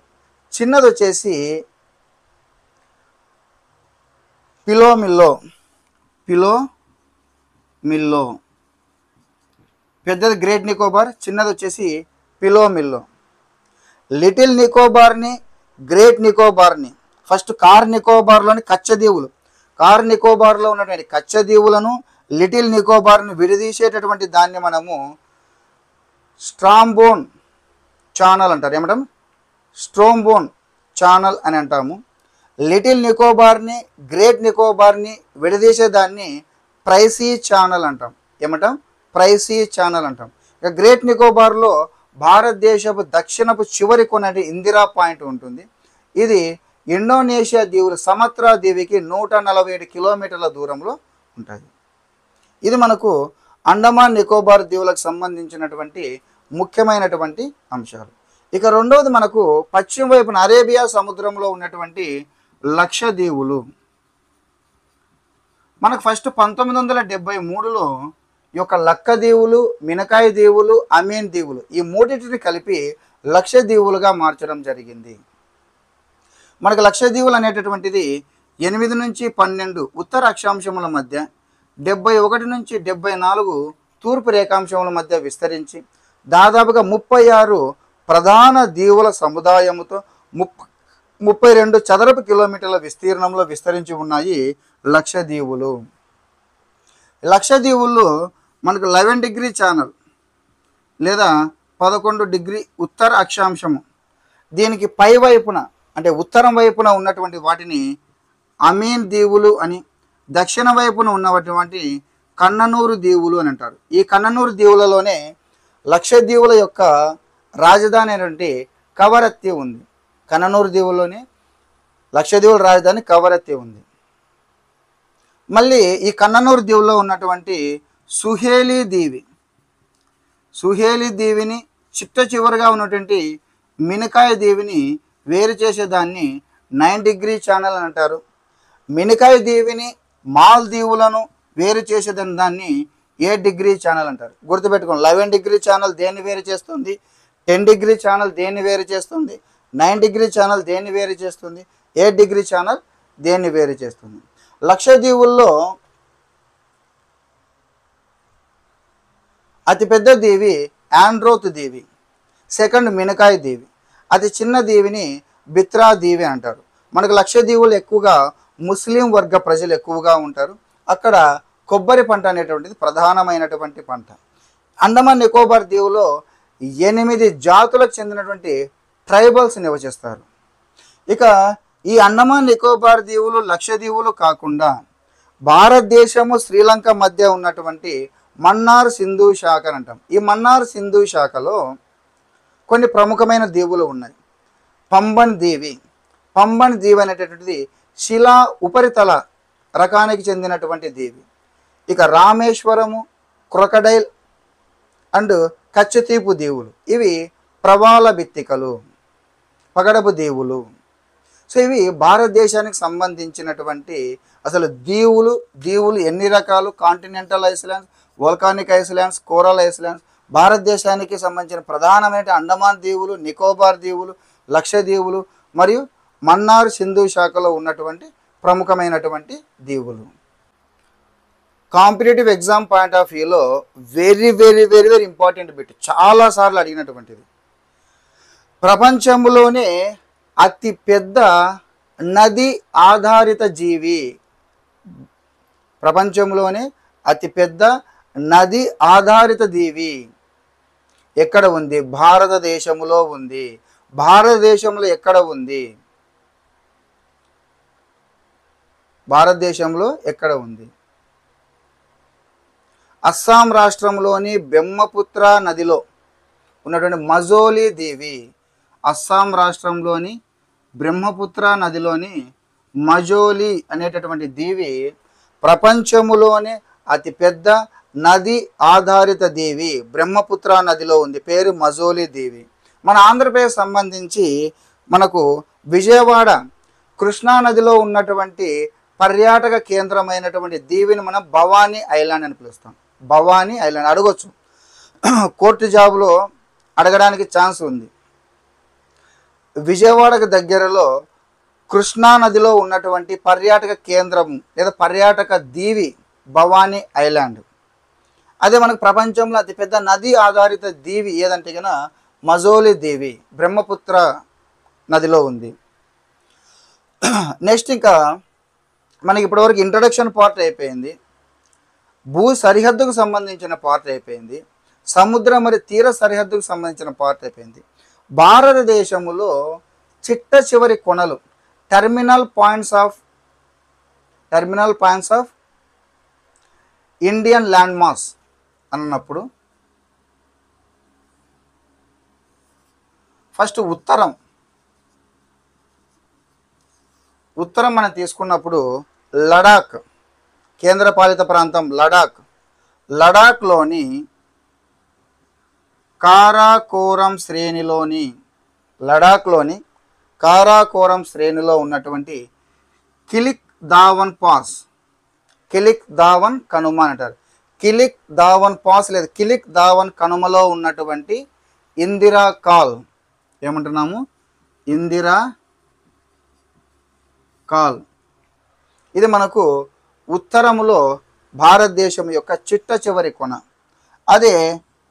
చిన్నది వచ్చేసి పిలోమిల్లో. పెద్దది గ్రేట్ నికోబార్, చిన్నది వచ్చేసి పిలోమిల్లో. లిటిల్ నికోబార్ని, గ్రేట్ నికోబార్ని, ఫస్ట్ కార్ నికోబార్లోని కచ్చదీవులు, కార్ నికోబార్లో ఉన్నటువంటి కచ్చదీవులను లిటిల్ నికోబార్ని విడదీసేటటువంటి దాన్ని మనము స్ట్రాంబోన్ ఛానల్ అంటారు. ఏమంటాం? స్ట్రోంబోన్ ఛానల్ అని అంటాము. లిటిల్ నికోబార్ని, గ్రేట్ నికోబార్ని విడదీసేదాన్ని ప్రైసీ ఛానల్ అంటాం. ఏమంటాం? ప్రైసీ ఛానల్ అంటాం. ఇక గ్రేట్ నికోబార్లో భారతదేశపు దక్షిణపు చివరి కొనటి ఇందిరా పాయింట్ ఉంటుంది. ఇది ఇండోనేషియా దీవులు సమత్రా దీవికి 147 కిలోమీటర్ల దూరంలో ఉంటుంది. ఇది మనకు అండమాన్ నికోబార్ దీవులకు సంబంధించినటువంటి ముఖ్యమైనటువంటి అంశాలు. ఇక రెండవది మనకు పశ్చిమ వైపున అరేబియా సముద్రంలో ఉన్నటువంటి లక్షద్వీపులు. మనకు ఫస్ట్ 1973లో ఈ యొక్క లక్కదీవులు, మినకాయ దీవులు, అమీన్ దీవులు ఈ మూడింటిని కలిపి లక్షద్వీపులుగా మార్చడం జరిగింది. మనకు లక్షద్వీపులు అనేటటువంటిది 8 నుంచి 12 ఉత్తర అక్షాంశముల మధ్య, 71 నుంచి 74 తూర్పు రేఖాంశముల మధ్య విస్తరించి దాదాపుగా 36 ప్రధాన దీవుల సముదాయముతో 32 చదరపు కిలోమీటర్ల విస్తీర్ణంలో విస్తరించి ఉన్నాయి లక్షద్వీపులు. లక్షద్వీపుల్లో మనకు 11 డిగ్రీ ఛానల్ లేదా 11 డిగ్రీ ఉత్తర అక్షాంశము, దీనికి పై వైపున అంటే ఉత్తరం వైపున ఉన్నటువంటి వాటిని అమీన్ దీవులు అని, దక్షిణ వైపున ఉన్నటువంటి కన్ననూరు దీవులు అని అంటారు. ఈ కన్ననూరు దీవులలోనే లక్షద్వీపుల యొక్క రాజధాని అయినటువంటి కవరత్తి ఉంది. కన్ననూరు దీవుల్లోనే లక్షద్వీపుల రాజధాని కవరత్తి ఉంది. మళ్ళీ ఈ కన్ననూరు దీవుల్లో ఉన్నటువంటి సుహేలీ దీవిని చిట్ట చివరిగా ఉన్నటువంటి మినకాయ దీవిని వేరు చేసేదాన్ని 9 డిగ్రీ ఛానల్ అని అంటారు. మినకాయ దీవిని మాల్దీవులను వేరు చేసేదాన్ని 8 డిగ్రీ ఛానల్ అంటారు. గుర్తుపెట్టుకోండి, 11 డిగ్రీ ఛానల్ దేన్ని వేరు చేస్తుంది, 10 డిగ్రీ ఛానల్ దేన్ని వేరు చేస్తుంది, 9 డిగ్రీ ఛానల్ దేన్ని వేరు చేస్తుంది, 8 డిగ్రీ ఛానల్ దేన్ని వేరు చేస్తుంది. లక్షద్వీపుల్లో అతిపెద్ద దీవి ఆండ్రోత్ దీవి, సెకండ్ మినకాయ దీవి, అతి చిన్న దీవిని బిత్రా దీవి అంటారు. మనకు లక్షద్వీపులు ఎక్కువగా ముస్లిం వర్గ ప్రజలు ఎక్కువగా ఉంటారు. అక్కడ కొబ్బరి పంట అనేటువంటిది ప్రధానమైనటువంటి పంట. అండమాన్ నికోబార్ దీవులో 8 జాతులకు చెందినటువంటి ట్రైబల్స్ నివసిస్తారు. ఇక ఈ అండమాన్ నికోబార్ దీవులు లక్షద్వీపులు కాకుండా భారతదేశము శ్రీలంక మధ్య ఉన్నటువంటి మన్నార్ సింధు శాఖ అని అంటాం. ఈ మన్నార్ సింధు శాఖలో కొన్ని ప్రముఖమైన దీవులు ఉన్నాయి. పంబన్ దీవి అనేటటువంటిది శిలా ఉపరితల రకానికి చెందినటువంటి దీవి. ఇక రామేశ్వరము, క్రొకడైల్ అండ్ కచ్చతీపు దీవులు ఇవి ప్రవాల భిత్తికలు, పగడపు దీవులు. సో ఇవి భారతదేశానికి సంబంధించినటువంటి అసలు దీవులు ఎన్ని రకాలు, continental islands, volcanic islands, coral islands, భారతదేశానికి సంబంధించిన ప్రధానమైన అండమాన్ దీవులు, నికోబార్ దీవులు, లక్షద్వీపులు మరియు మన్నార్ సింధు శాఖలో ఉన్నటువంటి ప్రముఖమైనటువంటి దీవులు. కాంపిటేటివ్ ఎగ్జామ్ పాయింట్ ఆఫ్ వ్యూలో very very very very important bit, చాలాసార్లు అడిగినటువంటిది. ప్రపంచంలోనే అతి పెద్ద నది ఆధారిత జీవి, ప్రపంచంలోనే అతిపెద్ద నది ఆధారిత దీవి ఎక్కడ ఉంది? భారతదేశంలో ఉంది. భారతదేశంలో ఎక్కడ ఉంది? భారతదేశంలో ఎక్కడ ఉంది? అస్సాం రాష్ట్రంలోని బ్రహ్మపుత్ర నదిలో ఉన్నటువంటి మజోలి దీవి, అస్సాం రాష్ట్రంలోని బ్రహ్మపుత్ర నదిలోని మజోలి అనేటటువంటి దీవి ప్రపంచములోనే అతిపెద్ద నది ఆధారిత దీవి బ్రహ్మపుత్ర నదిలో ఉంది. పేరు మజోలి దీవి. మన ఆంధ్రప్రదేశ్ సంబంధించి మనకు విజయవాడ కృష్ణా నదిలో ఉన్నటువంటి పర్యాటక కేంద్రమైనటువంటి దీవిని మనం భవానీ ఐలాండ్ అని పిలుస్తాం. భవానీ ఐలాండ్ అడగొచ్చు, కోర్టు జాబులో అడగడానికి ఛాన్స్ ఉంది. విజయవాడకు దగ్గరలో కృష్ణా నదిలో ఉన్నటువంటి పర్యాటక కేంద్రం లేదా పర్యాటక దీవి భవానీ ఐలాండ్. అదే మనకు ప్రపంచంలో అతిపెద్ద నది ఆధారిత దీవి ఏదంటే కనుక మజోలి దీవి బ్రహ్మపుత్ర నదిలో ఉంది. నెక్స్ట్ ఇంకా మనకి ఇప్పటివరకు ఇంట్రడక్షన్ పార్ట్ అయిపోయింది, భూ సరిహద్దుకు సంబంధించిన పార్ట్ అయిపోయింది, సముద్ర మరియు తీర సరిహద్దుకు సంబంధించిన పార్ట్ అయిపోయింది. భారతదేశంలో చిట్ట చివరి కొనలు terminal points of Indian land mass అన్నప్పుడు ఫస్ట్ ఉత్తరం మనం తీసుకున్నప్పుడు లడాక్, కేంద్రపాలిత ప్రాంతం లడాక్లోని కారాకోరం శ్రేణిలో ఉన్నటువంటి కిలిక్ దావన్ కనుమ అంటారు. కిలిక్ దావన్ పాస్ లేదా కిలిక్ దావన్ కనుమలో ఉన్నటువంటి ఇందిరా కాల్ ఏమంటున్నాము? ఇందిరా కాల్. ఇది మనకు ఉత్తరములో భారతదేశం యొక్క చిట్ట చివరి కొన. అదే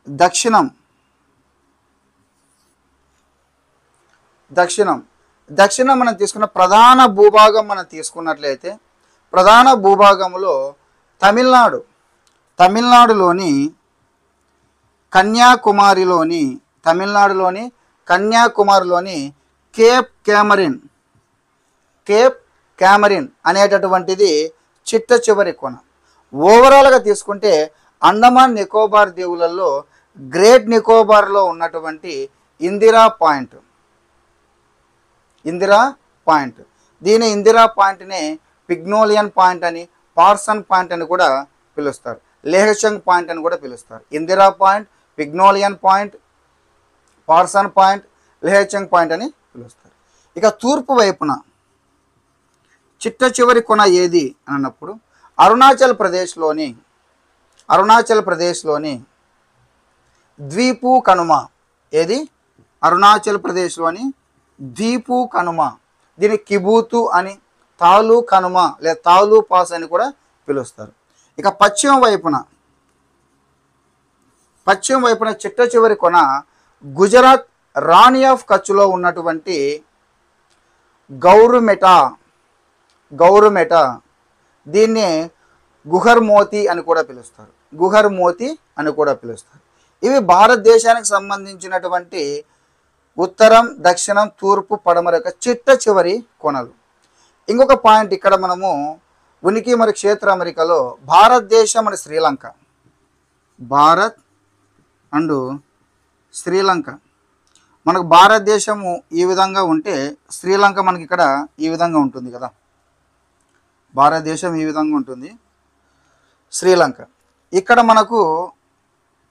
దక్షిణం మనం తీసుకున్న ప్రధాన భూభాగం మనం తీసుకున్నట్లయితే ప్రధాన భూభాగంలో తమిళనాడులోని కన్యాకుమారిలోని కేప్ క్యామరిన్ అనేటటువంటిది చిట్ట చివరి కొన. ఓవరాల్గా తీసుకుంటే అండమాన్ నికోబార్ దీవులలో గ్రేట్ నికోబార్లో ఉన్నటువంటి ఇందిరా పాయింట్, దీని ఇందిరా పాయింట్ని పిగ్నోలియన్ పాయింట్ అని, పార్సన్ పాయింట్ అని కూడా పిలుస్తారు, లేహచంగ్ పాయింట్ అని కూడా పిలుస్తారు. Indira point, Pygmalion point, Parson point, లేహచంగ్ పాయింట్ అని పిలుస్తారు. ఇక తూర్పు వైపున చిట్ట చివరి కొన ఏది అని అన్నప్పుడు అరుణాచల్ ప్రదేశ్లోని ద్వీపు కనుమ. ఏది? అరుణాచల్ ప్రదేశ్లోని ద్వీపు కనుమ. దీన్ని కిబూతు అని, తాలు కనుమ లేదా తాలు పాస్ అని కూడా పిలుస్తారు. ఇక పశ్చిమ వైపున చిట్ట చివరి కొన గుజరాత్ రాణి ఆఫ్ కచ్లో ఉన్నటువంటి గౌరుమెట. దీన్ని గుహర్ మోతి అని కూడా పిలుస్తారు. గుహర్ మోతి అని కూడా పిలుస్తారు. ఇవి భారతదేశానికి సంబంధించినటువంటి ఉత్తరం, దక్షిణం, తూర్పు, పడమర యొక్క చిట్ట చివరి కొనలు. ఇంకొక పాయింట్ ఇక్కడ మనము ఉనికి మరి క్షేత్ర అమెరికాలో భారతదేశం అండ్ శ్రీలంక, భారత్ అండ్ శ్రీలంక, మనకు భారతదేశము ఈ విధంగా ఉంటే శ్రీలంక మనకి ఇక్కడ ఈ విధంగా ఉంటుంది కదా. భారతదేశం ఈ విధంగా ఉంటుంది, శ్రీలంక ఇక్కడ మనకు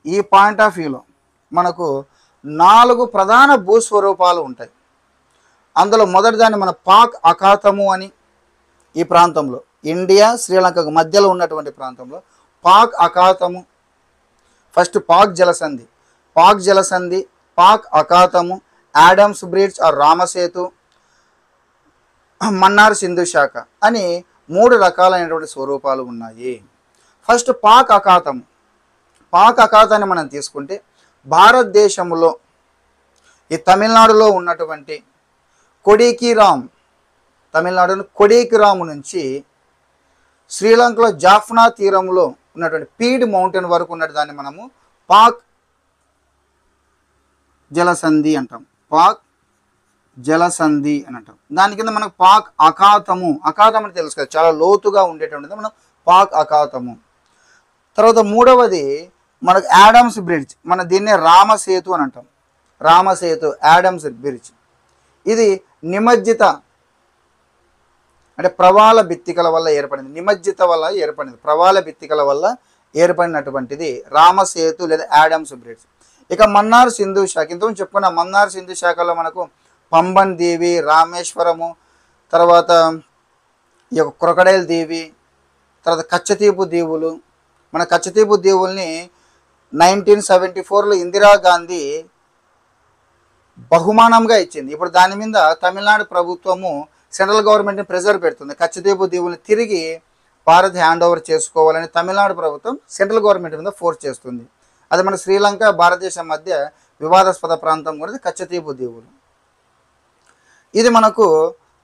ఈ పాయింట్ ఆఫ్ వ్యూలో మనకు 4 ప్రధాన భూస్వరూపాలు ఉంటాయి. అందులో మొదటిదాన్ని మన పాక్ అఖాతము అని, ఈ ప్రాంతంలో ఇండియా శ్రీలంకకు మధ్యలో ఉన్నటువంటి ప్రాంతంలో పాక్ అఖాతము, ఫస్ట్ పాక్ జలసంధి, పాక్ జలసంధి, పాక్ అఖాతము, Adam's bridge or Ramasetu, Mannar సింధు శాఖ అని 3 రకాలైనటువంటి స్వరూపాలు ఉన్నాయి. ఫస్ట్ పాక్ అఖాతము. పాక్ అఖాతాన్ని మనం తీసుకుంటే భారతదేశంలో ఈ తమిళనాడులో ఉన్నటువంటి కొడీకిరామ్, తమిళనాడులో కొడీకిరామ్ నుంచి శ్రీలంకలో జాఫ్నా తీరంలో ఉన్నటువంటి పీడ్ మౌంటైన్ వరకు ఉన్నట్టు దాన్ని మనము పాక్ జలసంధి అంటాం. పాక్ జలసంధి అని అంటాం. దాని కింద మనకు పాక్ అఖాతము, అఖాతం అని తెలుసు కదా, చాలా లోతుగా ఉండేటువంటిది మనం పాక్ అఖాతము. తర్వాత మూడవది మనకు ఆడమ్స్ బ్రిడ్జ్, మన దీన్నే రామసేతు అని అంటాం. రామసేతు, ఆడమ్స్ బ్రిడ్జ్, ఇది నిమజ్జిత అంటే ప్రవాల భిత్తికల వల్ల ఏర్పడింది, నిమజ్జిత వల్ల ఏర్పడింది, ప్రవాల భిత్తికల వల్ల ఏర్పడినటువంటిది రామసేతు లేదా ఆడమ్స్ బ్రిడ్జ్. ఇక మన్నార్ సింధు శాఖ, ఇంతకుముందు చెప్పుకున్న మన్నార్ సింధు శాఖలో మనకు పంబన్ దీవి, రామేశ్వరము, తర్వాత ఈ యొక్క క్రొకడైల్ దీవి, తర్వాత కచ్చతీపు దీవులు. మన కచ్చతీపు దీవుల్ని 1974లో ఇందిరాగాంధీ బహుమానంగా ఇచ్చింది. ఇప్పుడు దాని మీద తమిళనాడు ప్రభుత్వము సెంట్రల్ గవర్నమెంట్ని ప్రెజర్ పెడుతుంది. కచ్చతీపు దీవుల్ని తిరిగి భారత్ హ్యాండ్ ఓవర్ చేసుకోవాలని తమిళనాడు ప్రభుత్వం సెంట్రల్ గవర్నమెంట్ మీద ఫోర్స్ చేస్తుంది. అది మన శ్రీలంక భారతదేశం మధ్య వివాదాస్పద ప్రాంతం కూడా కచ్చతీపు దీవులు. ఇది మనకు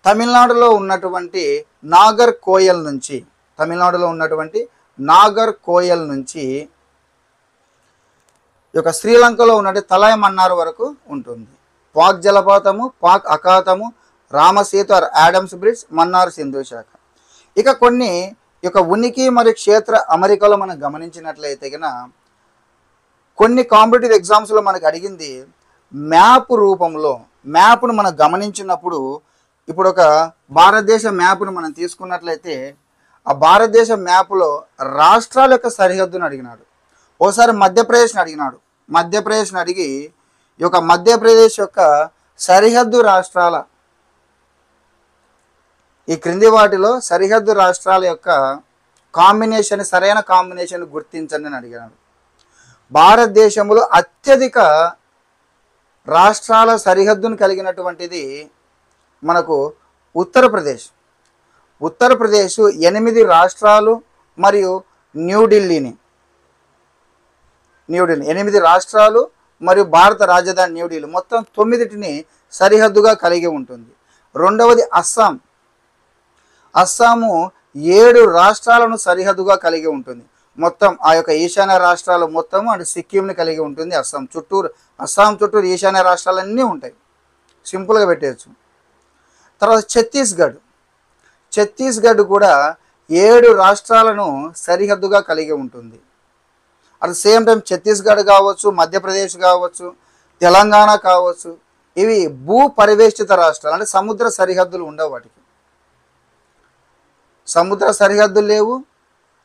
తమిళనాడులో ఉన్నటువంటి నాగర్ కోయల్ నుంచి, తమిళనాడులో ఉన్నటువంటి నాగర్ కోయల్ నుంచి ఈ యొక్క శ్రీలంకలో ఉన్నటువంటి తలై మన్నార్ వరకు ఉంటుంది. పాక్ జలపాతము, పాక్ అఖాతము, Ramasetu or Adam's bridge, Mannar సింధు శాఖ. ఇక కొన్ని ఈ యొక్క ఉనికి మరియు క్షేత్ర అమెరికాలో మనం గమనించినట్లయితే కనుక కొన్ని కాంపిటేటివ్ ఎగ్జామ్స్లో మనకు అడిగింది మ్యాప్ రూపంలో. మ్యాప్ను మనం గమనించినప్పుడు ఇప్పుడు ఒక భారతదేశ మ్యాప్ను మనం తీసుకున్నట్లయితే ఆ భారతదేశ మ్యాప్లో రాష్ట్రాల యొక్క సరిహద్దును అడిగినాడు. ఓసారి మధ్యప్రదేశ్ని అడిగినాడు. మధ్యప్రదేశ్ని అడిగి ఈ యొక్క మధ్యప్రదేశ్ యొక్క సరిహద్దు రాష్ట్రాల, ఈ క్రింది వాటిలో సరిహద్దు రాష్ట్రాల యొక్క కాంబినేషన్, సరైన కాంబినేషన్ గుర్తించండి అని అడిగినాడు. భారతదేశంలో అత్యధిక రాష్ట్రాల సరిహద్దును కలిగినటువంటిది మనకు ఉత్తరప్రదేశ్. ఉత్తరప్రదేశ్ 8 రాష్ట్రాలు మరియు న్యూఢిల్లీని, 8 రాష్ట్రాలు మరియు భారత రాజధాని న్యూఢిల్లీ, మొత్తం 9టిని సరిహద్దుగా కలిగి ఉంటుంది. రెండవది అస్సాం. అస్సాము 7 రాష్ట్రాలను సరిహద్దుగా కలిగి ఉంటుంది. మొత్తం ఆ యొక్క ఈశాన్య రాష్ట్రాలు మొత్తం అటు సిక్కింని కలిగి ఉంటుంది. అస్సాం చుట్టూరు ఈశాన్య రాష్ట్రాలన్నీ ఉంటాయి, సింపుల్గా పెట్టేయచ్చు. తర్వాత ఛత్తీస్గఢ్ కూడా 7 రాష్ట్రాలను సరిహద్దుగా కలిగి ఉంటుంది. At the same time Chhattisgarh కావచ్చు, మధ్యప్రదేశ్ కావచ్చు, తెలంగాణ కావచ్చు, ఇవి భూ పరివేష్టిత రాష్ట్రాలు, అంటే సముద్ర సరిహద్దులు ఉండవు. వాటికి సముద్ర సరిహద్దులు లేవు,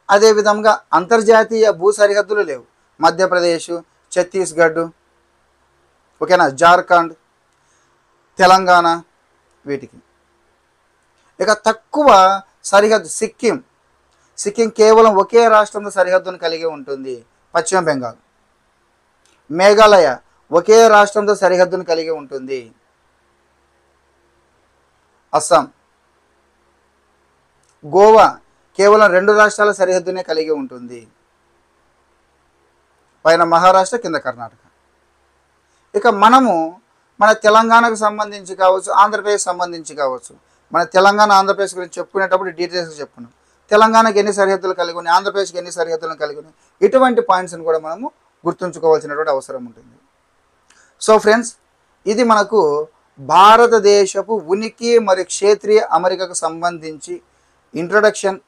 అదేవిధంగా అంతర్జాతీయ భూ సరిహద్దులు లేవు. మధ్యప్రదేశ్, ఛత్తీస్గఢ్, ఓకేనా, జార్ఖండ్, తెలంగాణ, వీటికి. ఇక తక్కువ సరిహద్దు సిక్కిం కేవలం ఒకే రాష్ట్రంలో సరిహద్దును కలిగి ఉంటుంది. పశ్చిమ బెంగాల్. మేఘాలయ ఒకే రాష్ట్రంతో సరిహద్దును కలిగి ఉంటుంది. అస్సాం. గోవా కేవలం 2 రాష్ట్రాల సరిహద్దునే కలిగి ఉంటుంది. పైన మహారాష్ట్ర, కింద కర్ణాటక. ఇక మనము మన తెలంగాణకు సంబంధించి కావచ్చు, ఆంధ్రప్రదేశ్ సంబంధించి కావచ్చు, మన తెలంగాణ ఆంధ్రప్రదేశ్ గురించి చెప్పుకునేటప్పుడు డీటెయిల్స్గా చెప్పుకున్నాం. తెలంగాణకి ఎన్ని సరిహద్దులు కలిగి ఉన్నాయి, ఆంధ్రప్రదేశ్కి ఎన్ని సరిహద్దులను కలిగి ఉన్నాయి, ఇటువంటి పాయింట్స్ని కూడా మనము గుర్తుంచుకోవాల్సినటువంటి అవసరం ఉంటుంది. సో ఫ్రెండ్స్, ఇది మనకు భారతదేశపు ఉనికి మరియు క్షేత్రీయ అమరికకు సంబంధించి ఇంట్రొడక్షన్,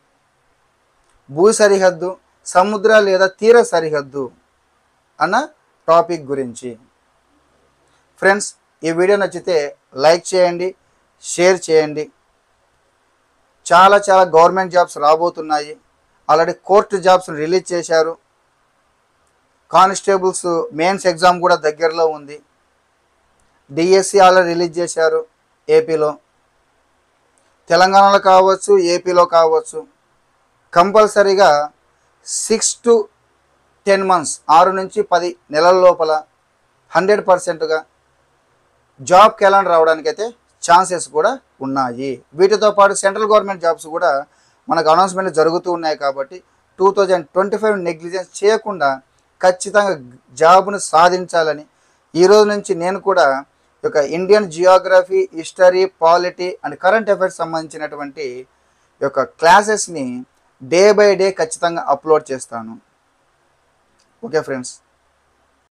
భూ సరిహద్దు, సముద్ర లేదా తీర సరిహద్దు అన్న టాపిక్ గురించి. ఫ్రెండ్స్, ఈ వీడియో నచ్చితే లైక్ చేయండి, షేర్ చేయండి. చాలా గవర్నమెంట్ జాబ్స్ రాబోతున్నాయి. ఆల్రెడీ కోర్టు జాబ్స్ రిలీజ్ చేశారు. కానిస్టేబుల్స్ మెయిన్స్ ఎగ్జామ్ కూడా దగ్గరలో ఉంది. డిఎస్సి ఆల్రెడీ రిలీజ్ చేశారు ఏపీలో. తెలంగాణలో కావచ్చు, ఏపీలో కావచ్చు. కంపల్సరీగా 6 to 10 months, 6 నుంచి 10 నెలల లోపల 100%గా జాబ్ క్యాలెండర్ రావడానికైతే ఛాన్సెస్ కూడా ఉన్నాయి. వీటితో పాటు సెంట్రల్ గవర్నమెంట్ జాబ్స్ కూడా మనకు అనౌన్స్మెంట్ జరుగుతూ ఉన్నాయి. కాబట్టి 2025 నెగ్లిజెన్స్ చేయకుండా ఖచ్చితంగా జాబ్ను సాధించాలని ఈరోజు నుంచి నేను కూడా ఒక Indian Geography, history, polity and current affairs సంబంధించినటువంటి యొక్క క్లాసెస్ని డే బై డే ఖచ్చితంగా అప్లోడ్ చేస్తాను. Okay friends.